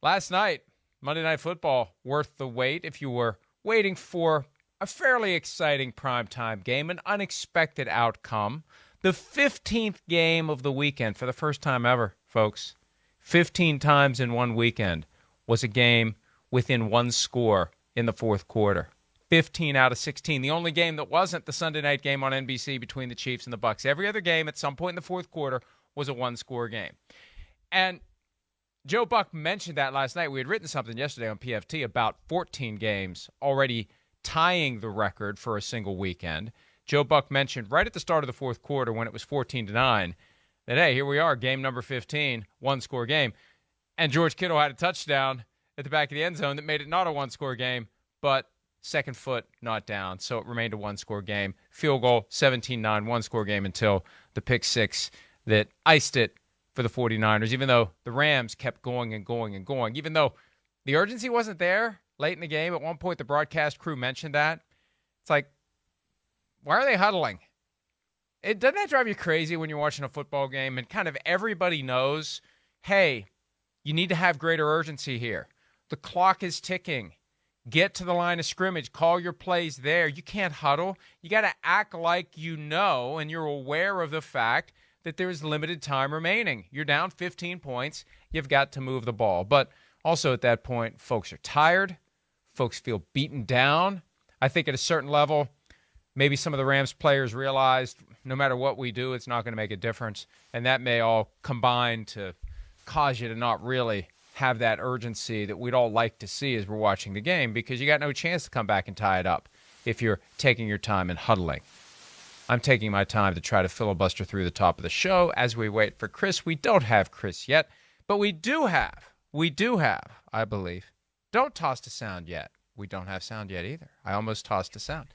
Last night, Monday Night Football, worth the wait if you were waiting for a fairly exciting primetime game, an unexpected outcome. The 15th game of the weekend for the first time ever, folks. 15 times in one weekend was a game within one score in the fourth quarter. 15 out of 16. The only game that wasn't the Sunday night game on NBC between the Chiefs and the Bucs. Every other game at some point in the fourth quarter was a one-score game. And Joe Buck mentioned that last night. We had written something yesterday on PFT about 14 games already tying the record for a single weekend. Joe Buck mentioned right at the start of the fourth quarter when it was 14-9 that, hey, here we are, game number 15, one-score game. And George Kittle had a touchdown at the back of the end zone that made it not a one-score game, but second foot not down, so it remained a one-score game. Field goal, 17-9, one-score game until the pick six that iced it for the 49ers, even though the Rams kept going and going and going. Even though the urgency wasn't there late in the game, at one point the broadcast crew mentioned that. It's like, why are they huddling? Doesn't that drive you crazy when you're watching a football game and kind of everybody knows, hey, you need to have greater urgency here. The clock is ticking. Get to the line of scrimmage. Call your plays there. You can't huddle. You got to act like you know and you're aware of the fact that there's limited time remaining. You're down 15 points. You've got to move the ball. But also at that point, folks are tired. Folks feel beaten down. I think at a certain level, maybe some of the Rams players realized no matter what we do, it's not going to make a difference. And that may all combine to cause you to not really have that urgency that we'd all like to see as we're watching the game, because you got no chance to come back and tie it up if you're taking your time and huddling. I'm taking my time to try to filibuster through the top of the show as we wait for Chris. We don't have Chris yet, but we do have, I believe. Don't toss the sound yet. We don't have sound yet either. I almost tossed the sound.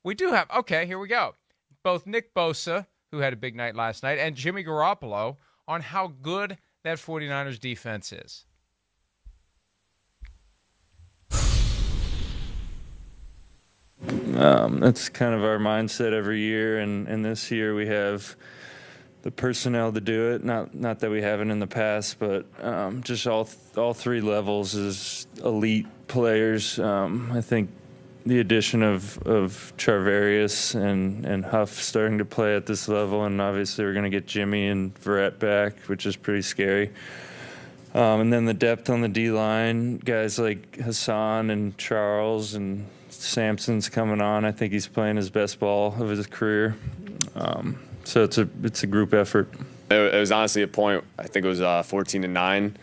We do have, okay, here we go. Both Nick Bosa, who had a big night last night, and Jimmy Garoppolo on how good that 49ers defense is. That's kind of our mindset every year, and this year we have the personnel to do it. Not that we haven't in the past, but just all three levels is elite players. I think the addition of Charvarius and Huff starting to play at this level, and obviously we're going to get Jimmy and Verrett back, which is pretty scary. And then the depth on the D-line, guys like Hassan and Charles and Sampson's coming on. I think he's playing his best ball of his career. So it's a group effort. It was honestly a point, I think it was 14-9,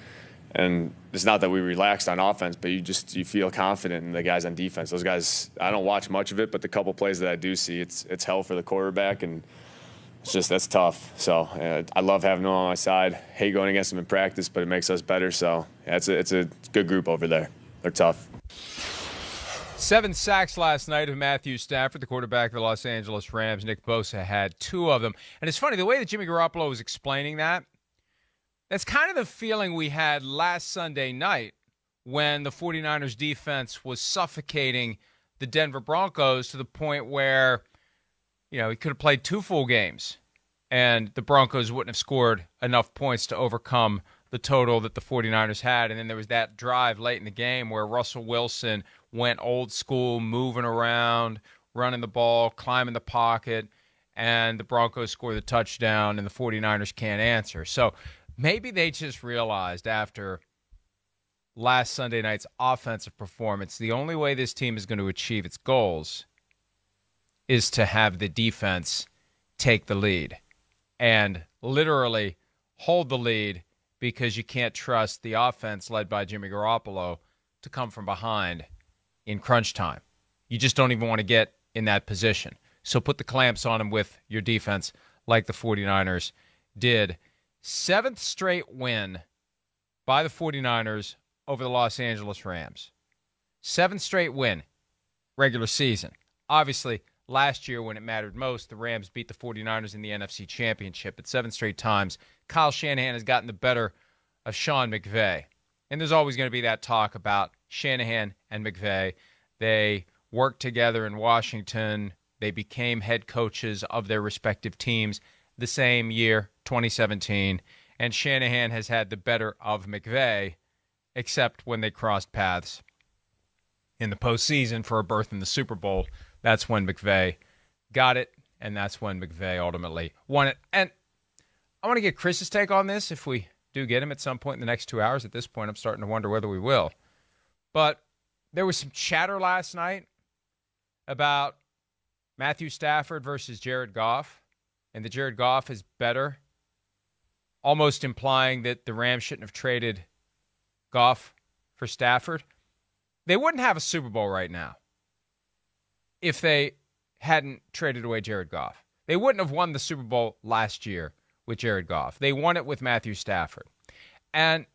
and it's not that we relaxed on offense, but you feel confident in the guys on defense. Those guys, I don't watch much of it, but the couple plays that I do see, it's hell for the quarterback, and that's tough. So I love having them on my side. Hate going against them in practice, but it makes us better. So yeah, it's a good group over there. They're tough. 7 sacks last night of Matthew Stafford, the quarterback of the Los Angeles Rams. Nick Bosa had 2 of them. And it's funny, the way that Jimmy Garoppolo was explaining that, that's kind of the feeling we had last Sunday night when the 49ers defense was suffocating the Denver Broncos to the point where, he could have played 2 full games and the Broncos wouldn't have scored enough points to overcome the total that the 49ers had. And then there was that drive late in the game where Russell Wilson went old school, moving around, running the ball, climbing the pocket, and the Broncos score the touchdown and the 49ers can't answer. So maybe they just realized after last Sunday night's offensive performance, the only way this team is going to achieve its goals is to have the defense take the lead and literally hold the lead, because you can't trust the offense led by Jimmy Garoppolo to come from behind in crunch time. You just don't even want to get in that position. So put the clamps on him with your defense like the 49ers did. 7th straight win by the 49ers over the Los Angeles Rams. 7th straight win, regular season. Obviously, last year when it mattered most, the Rams beat the 49ers in the NFC Championship. But 7 straight times, Kyle Shanahan has gotten the better of Sean McVay. And there's always going to be that talk about Shanahan and McVay. They worked together in Washington. They became head coaches of their respective teams the same year, 2017. And Shanahan has had the better of McVay except when they crossed paths in the postseason for a berth in the Super Bowl. That's when McVay got it, and that's when McVay ultimately won it. And I want to get Chris's take on this if we do get him at some point in the next 2 hours. At this point, I'm starting to wonder whether we will. But there was some chatter last night about Matthew Stafford versus Jared Goff, and that Jared Goff is better, almost implying that the Rams shouldn't have traded Goff for Stafford. They wouldn't have a Super Bowl right now if they hadn't traded away Jared Goff. They wouldn't have won the Super Bowl last year with Jared Goff. They won it with Matthew Stafford. And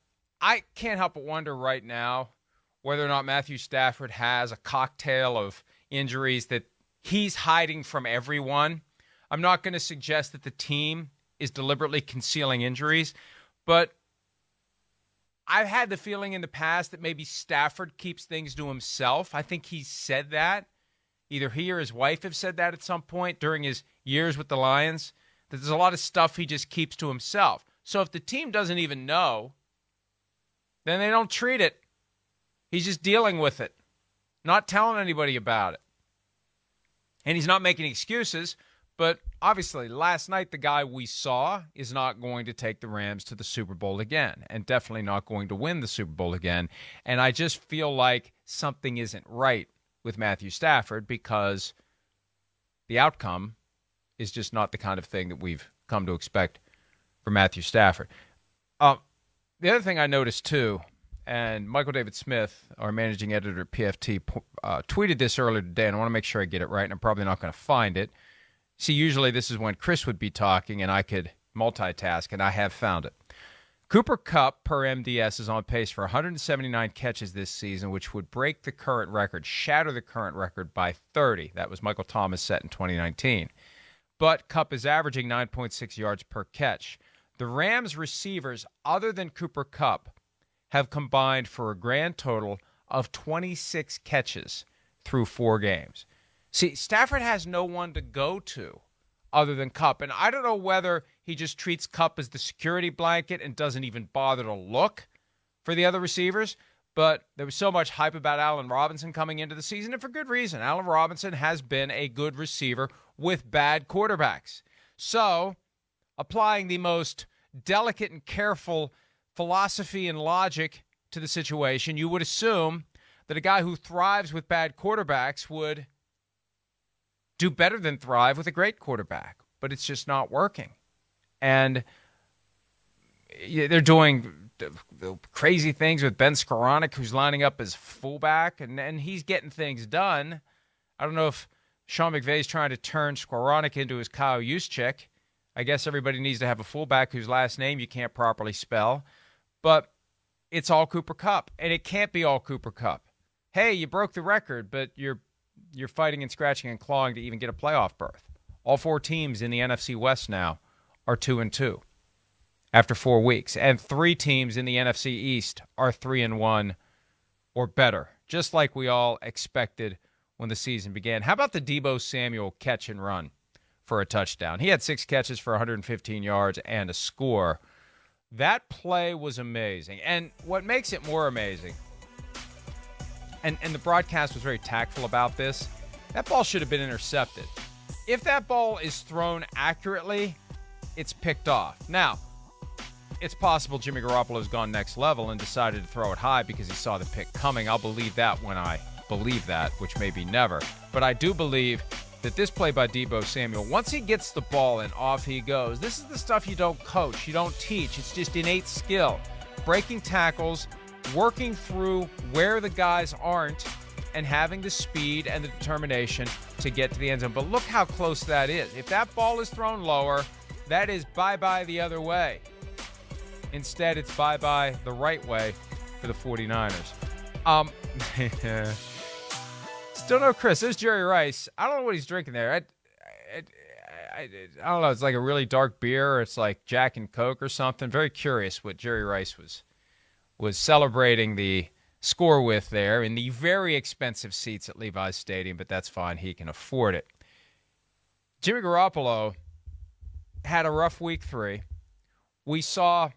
I can't help but wonder right now whether or not Matthew Stafford has a cocktail of injuries that he's hiding from everyone. I'm not going to suggest that the team is deliberately concealing injuries, but I've had the feeling in the past that maybe Stafford keeps things to himself. I think he's said that. Either he or his wife have said that at some point during his years with the Lions, that there's a lot of stuff he just keeps to himself. So if the team doesn't even know, then they don't treat it. He's just dealing with it, not telling anybody about it. And he's not making excuses, but obviously last night the guy we saw is not going to take the Rams to the Super Bowl again, and definitely not going to win the Super Bowl again. And I just feel like something isn't right with Matthew Stafford because the outcome is just not the kind of thing that we've come to expect from Matthew Stafford. The other thing I noticed too, and Michael David Smith, our managing editor at PFT, tweeted this earlier today, and I want to make sure I get it right, and I'm probably not going to find it. See, usually this is when Chris would be talking, and I could multitask, and I have found it. Cooper Kupp, per MDS, is on pace for 179 catches this season, which would break the current record, shatter the current record by 30. That was Michael Thomas set in 2019. But Kupp is averaging 9.6 yards per catch. The Rams receivers, other than Cooper Kupp, have combined for a grand total of 26 catches through 4 games. See, Stafford has no one to go to other than Kupp, and I don't know whether he just treats Kupp as the security blanket and doesn't even bother to look for the other receivers, but there was so much hype about Allen Robinson coming into the season, and for good reason. Allen Robinson has been a good receiver with bad quarterbacks. So, applying the most delicate and careful philosophy and logic to the situation, you would assume that a guy who thrives with bad quarterbacks would do better than thrive with a great quarterback. But it's just not working. And they're doing the crazy things with Ben Skoranek, who's lining up as fullback, and he's getting things done. I don't know if Sean McVay's trying to turn Skoranek into his Kyle Juszczyk. I guess everybody needs to have a fullback whose last name you can't properly spell. But it's all Cooper Kupp, and it can't be all Cooper Kupp. Hey, you broke the record, but you're fighting and scratching and clawing to even get a playoff berth. All 4 teams in the NFC West now are 2-2 after 4 weeks, and 3 teams in the NFC East are 3-1 or better, just like we all expected when the season began. How about the Deebo Samuel catch and run for a touchdown? He had 6 catches for 115 yards and a score. That play was amazing. And what makes it more amazing, and the broadcast was very tactful about this, that ball should have been intercepted. If that ball is thrown accurately, it's picked off. Now, it's possible Jimmy Garoppolo has gone next level and decided to throw it high because he saw the pick coming. I'll believe that when I believe that, which may be never. But I do believe that this play by Deebo Samuel, once he gets the ball and off he goes, this is the stuff you don't coach, you don't teach. It's just innate skill. Breaking tackles, working through where the guys aren't, and having the speed and the determination to get to the end zone. But look how close that is. If that ball is thrown lower, that is bye-bye the other way. Instead, it's bye-bye the right way for the 49ers. Still no Chris. There's Jerry Rice. I don't know what he's drinking there. I don't know. It's like a really dark beer, or it's like Jack and Coke or something. Very curious what Jerry Rice was celebrating the score with there in the very expensive seats at Levi's Stadium, but that's fine. He can afford it. Jimmy Garoppolo had a rough week 3. We saw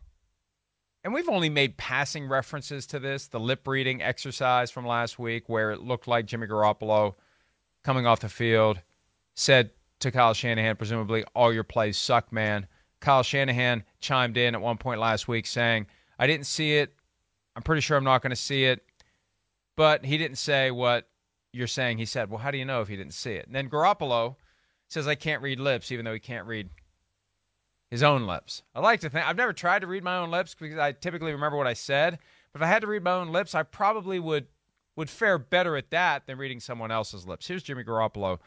and we've only made passing references to this, the lip reading exercise from last week where it looked like Jimmy Garoppolo coming off the field said to Kyle Shanahan, presumably, all your plays suck, man. Kyle Shanahan chimed in at one point last week saying, I didn't see it. I'm pretty sure I'm not going to see it. But he didn't say what you're saying he said. Well, how do you know if he didn't see it? And then Garoppolo says, I can't read lips, even though he can't read his own lips. I like to think, I've never tried to read my own lips because I typically remember what I said. But if I had to read my own lips, I probably would fare better at that than reading someone else's lips. Here's Jimmy Garoppolo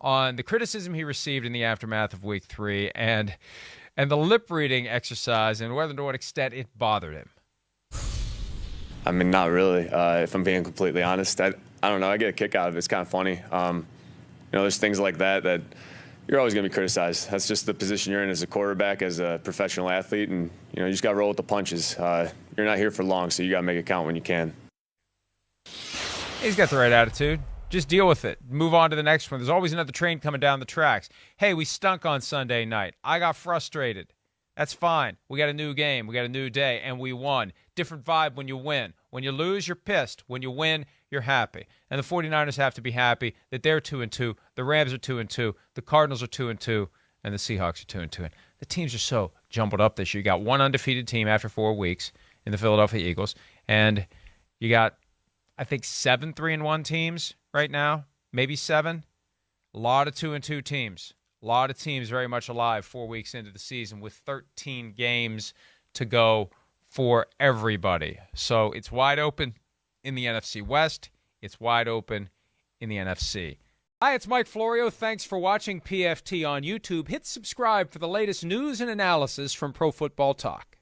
on the criticism he received in the aftermath of Week 3 and the lip reading exercise and whether to what extent it bothered him. I mean, not really. If I'm being completely honest, I don't know. I get a kick out of it. It's kind of funny. There's things like that you're always going to be criticized. That's just the position you're in as a quarterback, as a professional athlete, and you just got to roll with the punches. You're not here for long, so you got to make it count when you can. He's got the right attitude. Just deal with it. Move on to the next one. There's always another train coming down the tracks. Hey, we stunk on Sunday night. I got frustrated. That's fine. We got a new game. We got a new day, and we won. Different vibe when you win. When you lose, you're pissed. When you win, you're happy. And the 49ers have to be happy that they're 2-2. The Rams are 2-2. The Cardinals are 2-2. And the Seahawks are 2-2. The teams are so jumbled up this year. You got one undefeated team after 4 weeks in the Philadelphia Eagles. And you got, I think, 7 3-1 teams right now, maybe 7. A lot of 2-2 teams. A lot of teams very much alive 4 weeks into the season with 13 games to go for everybody. So it's wide open in the NFC West. It's wide open in the NFC. Hi, it's Mike Florio. Thanks for watching PFT on YouTube. Hit subscribe for the latest news and analysis from Pro Football Talk.